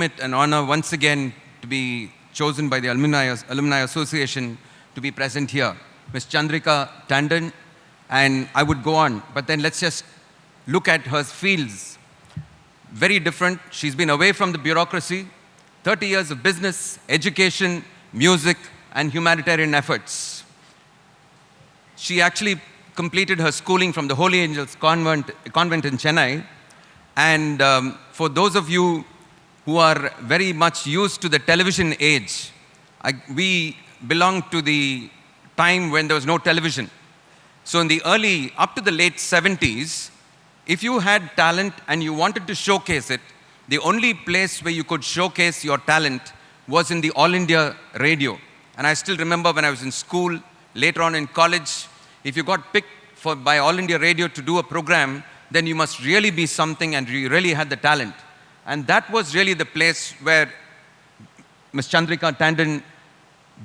It an honor once again to be chosen by the Alumni Association to be present here. Ms. Chandricka Tandon, and I would go on, but then let's just look at her fields. Very different. She's been away from the bureaucracy, 30 years of business, education, music, and humanitarian efforts. She actually completed her schooling from the Holy Angels Convent in Chennai. And for those of you who are very much used to the television age, we belong to the time when there was no television. So in the early, up to the late 70s, if you had talent and you wanted to showcase it, the only place where you could showcase your talent was in the All India radio. And I still remember when I was in school, later on in college, if you got picked by All India radio to do a program, then you must really be something and you really had the talent. And that was really the place where Ms. Chandricka Tandon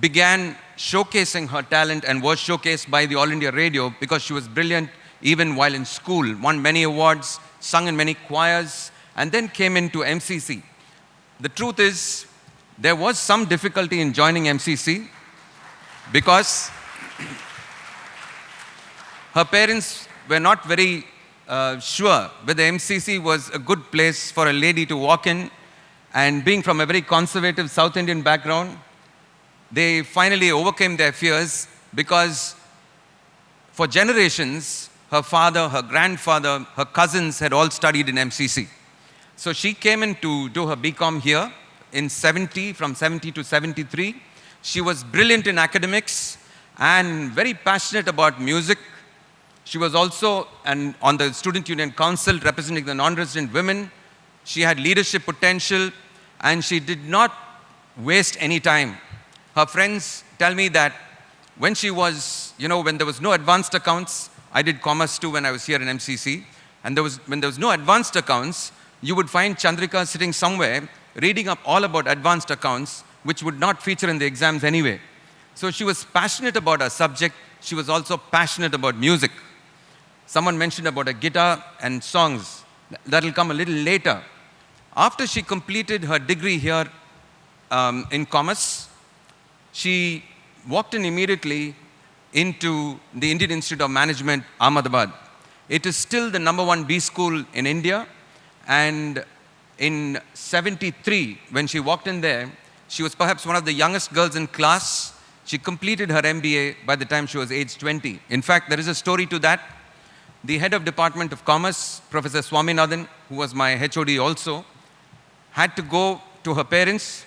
began showcasing her talent and was showcased by the All India Radio because she was brilliant even while in school, won many awards, sung in many choirs, and then came into MCC. The truth is, there was some difficulty in joining MCC because her parents were not very sure whether MCC was a good place for a lady to walk in, and being from a very conservative South Indian background, they finally overcame their fears because for generations, her father, her grandfather, her cousins had all studied in MCC. So she came in to do her BCom here in from 70 to 73. She was brilliant in academics and very passionate about music. She was also on the Student Union Council representing the non-resident women. She had leadership potential and she did not waste any time. Her friends tell me that when she was, when there was no advanced accounts, I did commerce too when I was here in MCC, and when there was no advanced accounts, you would find Chandrika sitting somewhere reading up all about advanced accounts, which would not feature in the exams anyway. So she was passionate about her subject. She was also passionate about music. Someone mentioned about a guitar and songs. That'll come a little later. After she completed her degree here in commerce, she walked in immediately into the Indian Institute of Management, Ahmedabad. It is still the #1 B school in India. And in 73, when she walked in there, she was perhaps one of the youngest girls in class. She completed her MBA by the time she was age 20. In fact, there is a story to that. The head of Department of Commerce, Professor Swaminathan, who was my HOD also, had to go to her parents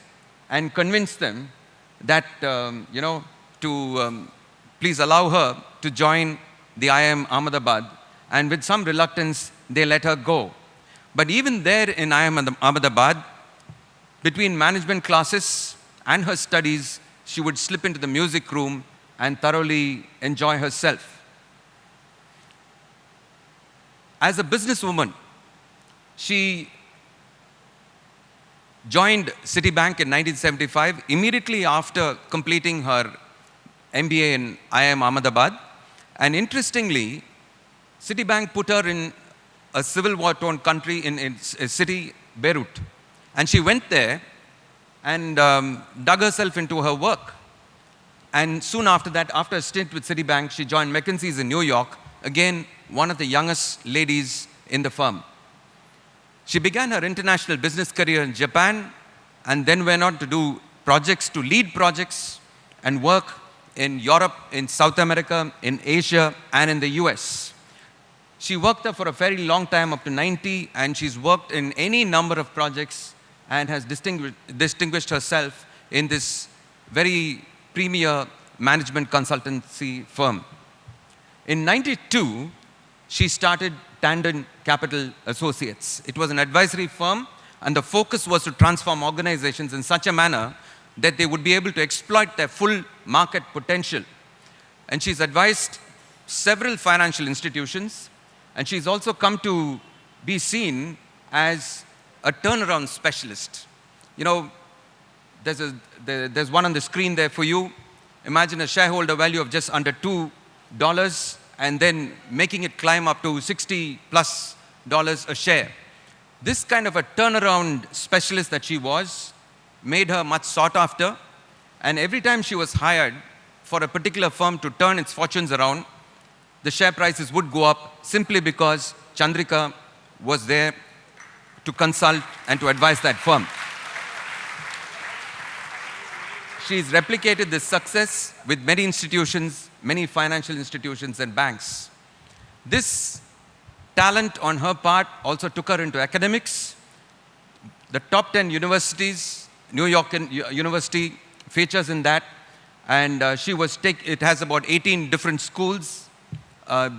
and convince them that, to please allow her to join the IIM Ahmedabad. And with some reluctance, they let her go. But even there in IIM Ahmedabad, between management classes and her studies, she would slip into the music room and thoroughly enjoy herself. As a businesswoman, she joined Citibank in 1975, immediately after completing her MBA in IIM Ahmedabad. And interestingly, Citibank put her in a civil war-torn country in a city, Beirut. And she went there and dug herself into her work. And soon after that, after a stint with Citibank, she joined McKinsey's in New York, again, one of the youngest ladies in the firm. She began her international business career in Japan and then went on to do projects, to lead projects and work in Europe, in South America, in Asia, and in the US. She worked there for a very long time, up to 90, and she's worked in any number of projects and has distinguished herself in this very premier management consultancy firm. In 92, she started Tandon Capital Associates. It was an advisory firm, and the focus was to transform organizations in such a manner that they would be able to exploit their full market potential. And she's advised several financial institutions, and she's also come to be seen as a turnaround specialist. There's one on the screen there for you. Imagine a shareholder value of just under $2 and then making it climb up to $60+ a share. This kind of a turnaround specialist that she was made her much sought after. And every time she was hired for a particular firm to turn its fortunes around, the share prices would go up simply because Shandricka was there to consult and to advise that firm. She's replicated this success with many institutions, many financial institutions and banks. This talent on her part also took her into academics. The top 10 universities, New York University features in that, and it has about 18 different schools,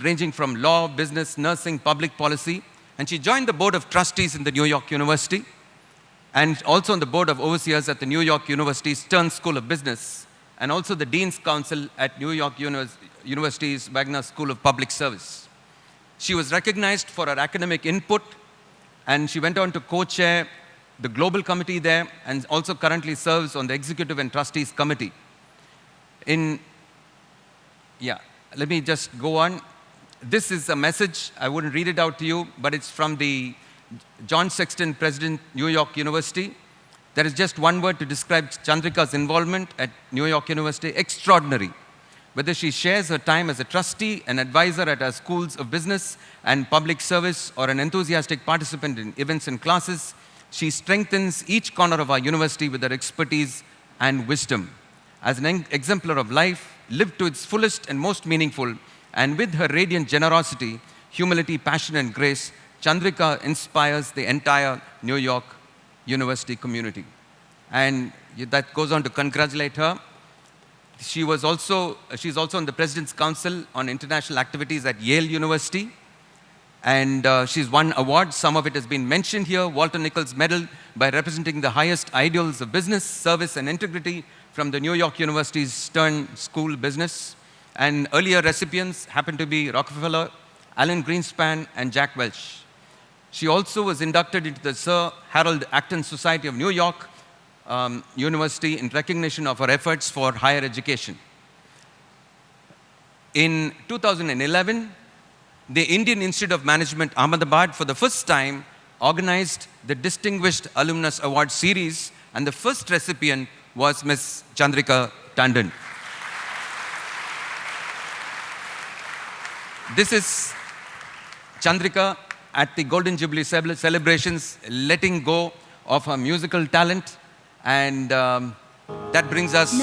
ranging from law, business, nursing, public policy, and she joined the board of trustees in the New York University, and also on the board of overseers at the New York University Stern School of Business, and also the Dean's Council at New York University's Wagner School of Public Service. She was recognized for her academic input, and she went on to co-chair the global committee there, and also currently serves on the executive and trustees committee. Let me just go on. This is a message, I wouldn't read it out to you, but it's from the John Sexton President, New York University. There is just one word to describe Chandrika's involvement at New York University: extraordinary. Whether she shares her time as a trustee, an advisor at our schools of business and public service, or an enthusiastic participant in events and classes, she strengthens each corner of our university with her expertise and wisdom. As an exemplar of life, lived to its fullest and most meaningful, and with her radiant generosity, humility, passion, and grace, Shandricka inspires the entire New York University community. And that goes on to congratulate her. She's also on the President's Council on International Activities at Yale University. And she's won awards. Some of it has been mentioned here. Walter Nichols Medal by representing the highest ideals of business, service, and integrity from the New York University's Stern School Business. And earlier recipients happen to be Rockefeller, Alan Greenspan, and Jack Welch. She also was inducted into the Sir Harold Acton Society of New York University in recognition of her efforts for higher education. In 2011, the Indian Institute of Management, Ahmedabad, for the first time, organized the Distinguished Alumnus Award Series, and the first recipient was Ms. Chandrika Tandon. This is Chandrika at the Golden Jubilee celebrations, letting go of her musical talent, and that brings us...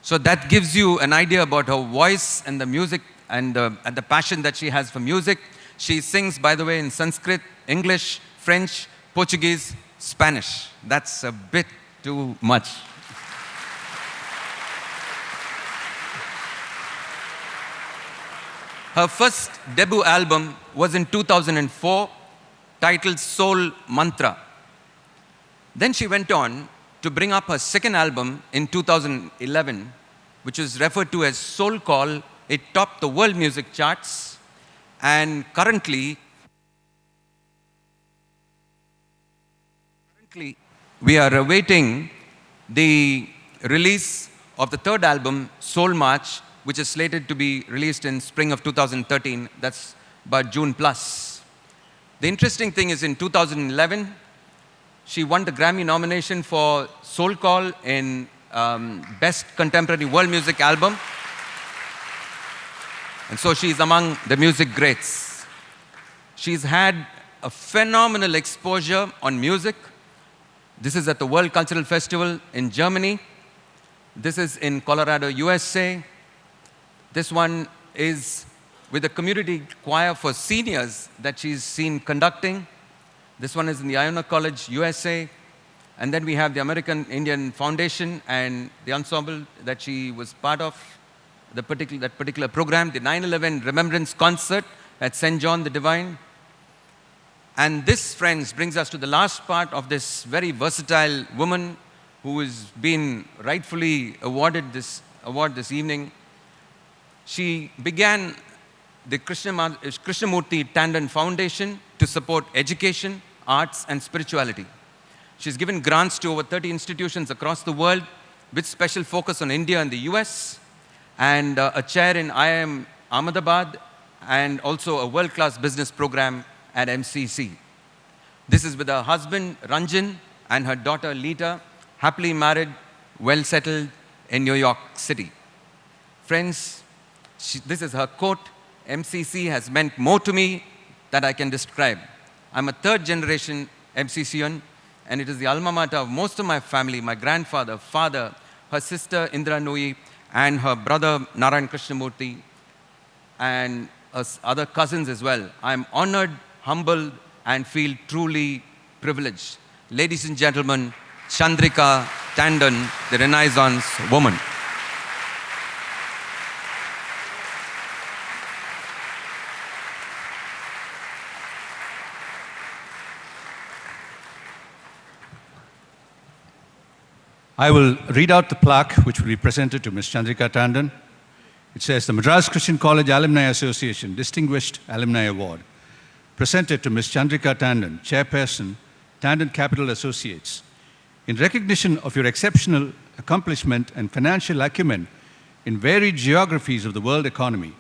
So that gives you an idea about her voice and the music and the passion that she has for music. She sings, by the way, in Sanskrit, English, French, Portuguese, Spanish. That's a bit too much. Her first debut album was in 2004, titled Soul Mantra. Then she went on to bring up her second album in 2011, which is referred to as Soul Call. It topped the world music charts, and currently we are awaiting the release of the third album, Soul March, which is slated to be released in spring of 2013. That's about June plus. The interesting thing is, in 2011, she won the Grammy nomination for Soul Call in Best Contemporary World Music Album. And so she's among the music greats. She's had a phenomenal exposure on music. This is at the World Cultural Festival in Germany. This is in Colorado, USA. This one is with the community choir for seniors that she's seen conducting. This one is in the Iona College, USA. And then we have the American Indian Foundation and the ensemble that she was part of, that particular program, the 9/11 Remembrance Concert at St. John the Divine. And this, friends, brings us to the last part of this very versatile woman who has been rightfully awarded this award this evening. She began the Krishnamurti Tandon Foundation to support education, arts, and spirituality. She's given grants to over 30 institutions across the world with special focus on India and the US, and a chair in IIM Ahmedabad, and also a world-class business program at MCC. This is with her husband, Ranjan, and her daughter, Lita, happily married, well settled in New York City. Friends, this is her quote: MCC has meant more to me than I can describe. I'm a third generation MCCian, and it is the alma mater of most of my family, my grandfather, father, her sister Indra Nui, and her brother Narayan Krishnamurti, and other cousins as well. I'm honored, humbled, and feel truly privileged. Ladies and gentlemen, Shandricka Tandon, the Renaissance woman. I will read out the plaque which will be presented to Ms. Chandrika Tandon. It says, the Madras Christian College Alumni Association Distinguished Alumni Award, presented to Ms. Chandrika Tandon, Chairperson, Tandon Capital Associates. In recognition of your exceptional accomplishment and financial acumen in varied geographies of the world economy,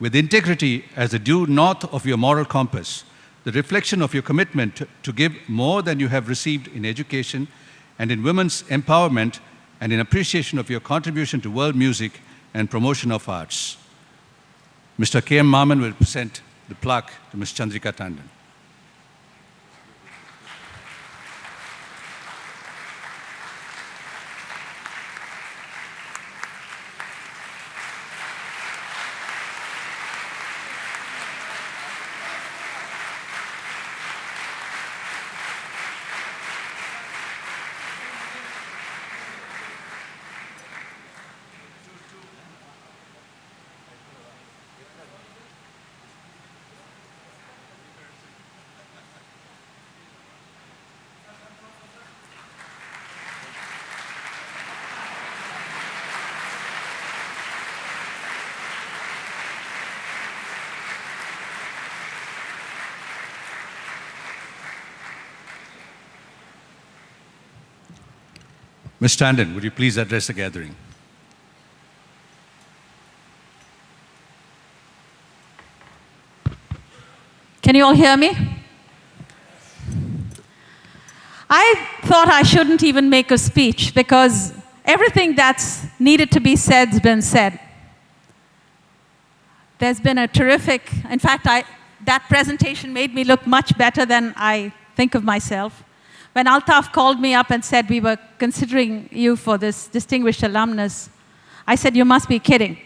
with integrity as the due north of your moral compass, the reflection of your commitment to give more than you have received in education and in women's empowerment, and in appreciation of your contribution to world music and promotion of arts. Mr. K.M. Maman will present the plaque to Ms. Chandrika Tandon. Ms. Tandon, would you please address the gathering? Can you all hear me? I thought I shouldn't even make a speech because everything that's needed to be said has been said. There's been a terrific, in fact, that presentation made me look much better than I think of myself. When Altaf called me up and said we were considering you for this distinguished alumnus, I said, you must be kidding.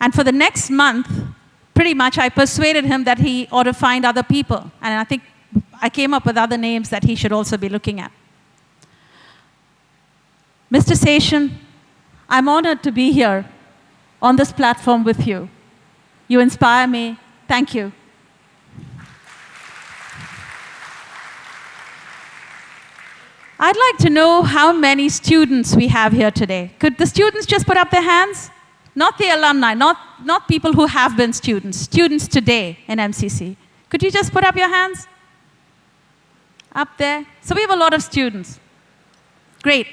And for the next month, pretty much I persuaded him that he ought to find other people. And I think I came up with other names that he should also be looking at. Mr. Seshan, I'm honored to be here on this platform with you. You inspire me. Thank you. I'd like to know how many students we have here today. Could the students just put up their hands? Not the alumni, not people who have been students. Students today in MCC. Could you just put up your hands? Up there. So we have a lot of students. Great.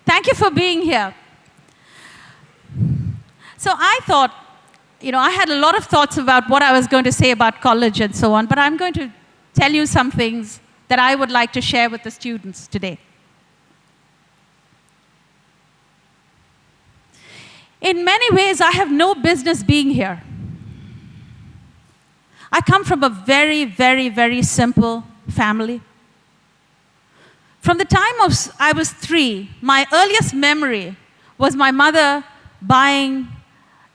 Thank you for being here. So I thought, I had a lot of thoughts about what I was going to say about college and so on, but I'm going to tell you some things that I would like to share with the students today. In many ways, I have no business being here. I come from a very, very, very simple family. From the time I was 3, my earliest memory was my mother buying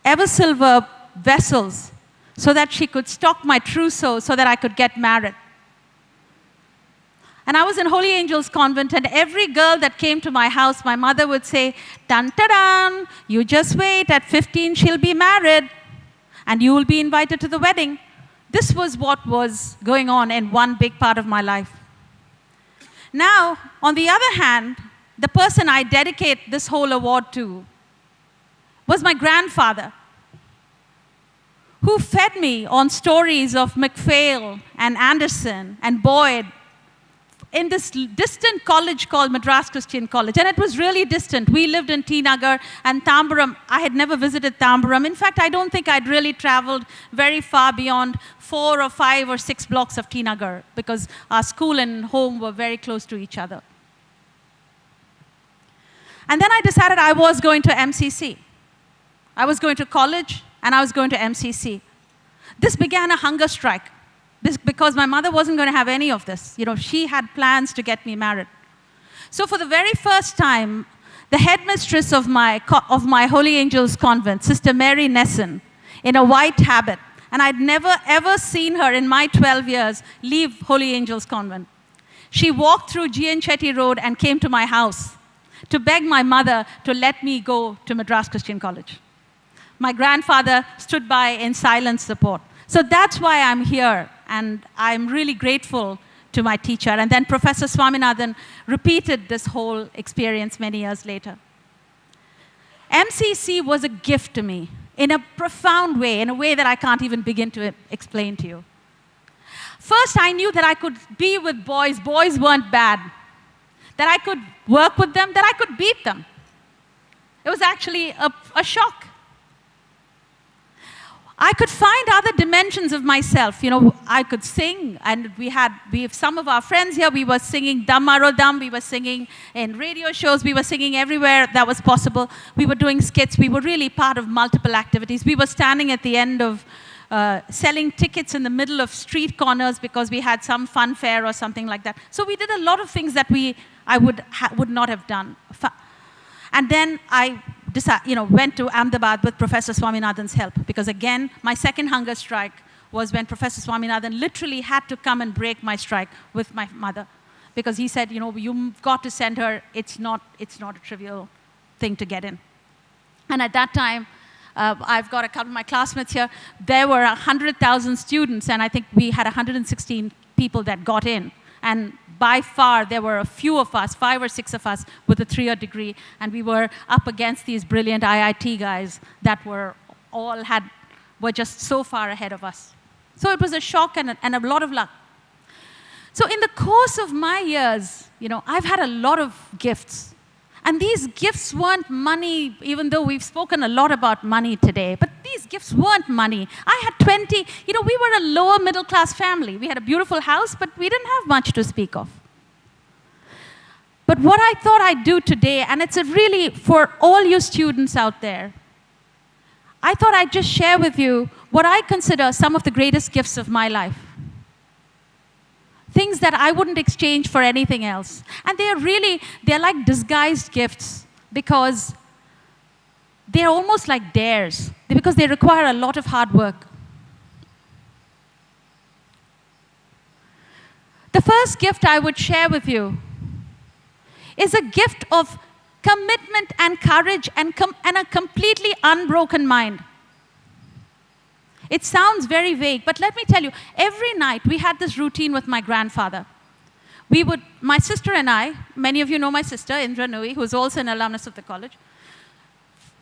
ever-silver vessels so that she could stock my trousseau so that I could get married. And I was in Holy Angels Convent, and every girl that came to my house, my mother would say, "Dun-ta-dun, you just wait, at 15 she'll be married, and you will be invited to the wedding." This was what was going on in one big part of my life. Now, on the other hand, the person I dedicate this whole award to was my grandfather, who fed me on stories of McPhail and Anderson and Boyd in this distant college called Madras Christian College. And it was really distant. We lived in T Nagar and Tambaram. I had never visited Tambaram. In fact, I don't think I'd really traveled very far beyond 4 or 5 or 6 blocks of T Nagar, because our school and home were very close to each other. And then I decided I was going to MCC. I was going to college and I was going to MCC. This began a hunger strike, because my mother wasn't going to have any of this. You know, she had plans to get me married. So for the very first time, the headmistress of my Holy Angels convent, Sister Mary Nesson, in a white habit, and I'd never ever seen her in my 12 years leave Holy Angels convent. She walked through G.N. Chetty Road and came to my house to beg my mother to let me go to Madras Christian College. My grandfather stood by in silent support. So that's why I'm here, and I'm really grateful to my teacher. And then Professor Swaminathan repeated this whole experience many years later. MCC was a gift to me in a profound way, in a way that I can't even begin to explain to you. First, I knew that I could be with boys. Boys weren't bad. That I could work with them, that I could beat them. It was actually a shock. I could find other dimensions of myself. You know, I could sing, and we have some of our friends here, we were singing Dammaro Dam, we were singing in radio shows, we were singing everywhere that was possible. We were doing skits, we were really part of multiple activities. We were standing at the end of selling tickets in the middle of street corners because we had some fun fair or something like that. So we did a lot of things that I would not have done. And then I went to Ahmedabad with Professor Swaminathan's help, because again, my second hunger strike was when Professor Swaminathan literally had to come and break my strike with my mother, because he said, you've got to send her. It's not a trivial thing to get in. And at that time, I've got a couple of my classmates here. There were 100,000 students, and I think we had 116 people that got in. And by far, there were a few of us, 5 or 6 of us, with a 3-year degree, and we were up against these brilliant IIT guys that were just so far ahead of us. So it was a shock and a lot of luck. So in the course of my years, I've had a lot of gifts. And these gifts weren't money, even though we've spoken a lot about money today. But these gifts weren't money. I had 20, we were a lower middle class family. We had a beautiful house, but we didn't have much to speak of. But what I thought I'd do today, and it's really for all you students out there, I thought I'd just share with you what I consider some of the greatest gifts of my life. Things that I wouldn't exchange for anything else. And they're like disguised gifts, because they're almost like dares, because they require a lot of hard work. The first gift I would share with you is a gift of commitment and courage and a completely unbroken mind. It sounds very vague, but let me tell you, every night we had this routine with my grandfather. My sister and I, many of you know my sister, Indra Nui, who's also an alumnus of the college.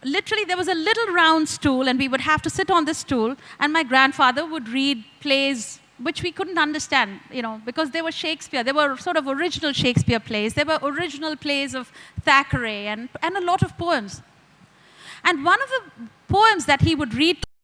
Literally, there was a little round stool, and we would have to sit on this stool, and my grandfather would read plays which we couldn't understand, because they were Shakespeare. They were sort of original Shakespeare plays. They were original plays of Thackeray and a lot of poems. And one of the poems that he would read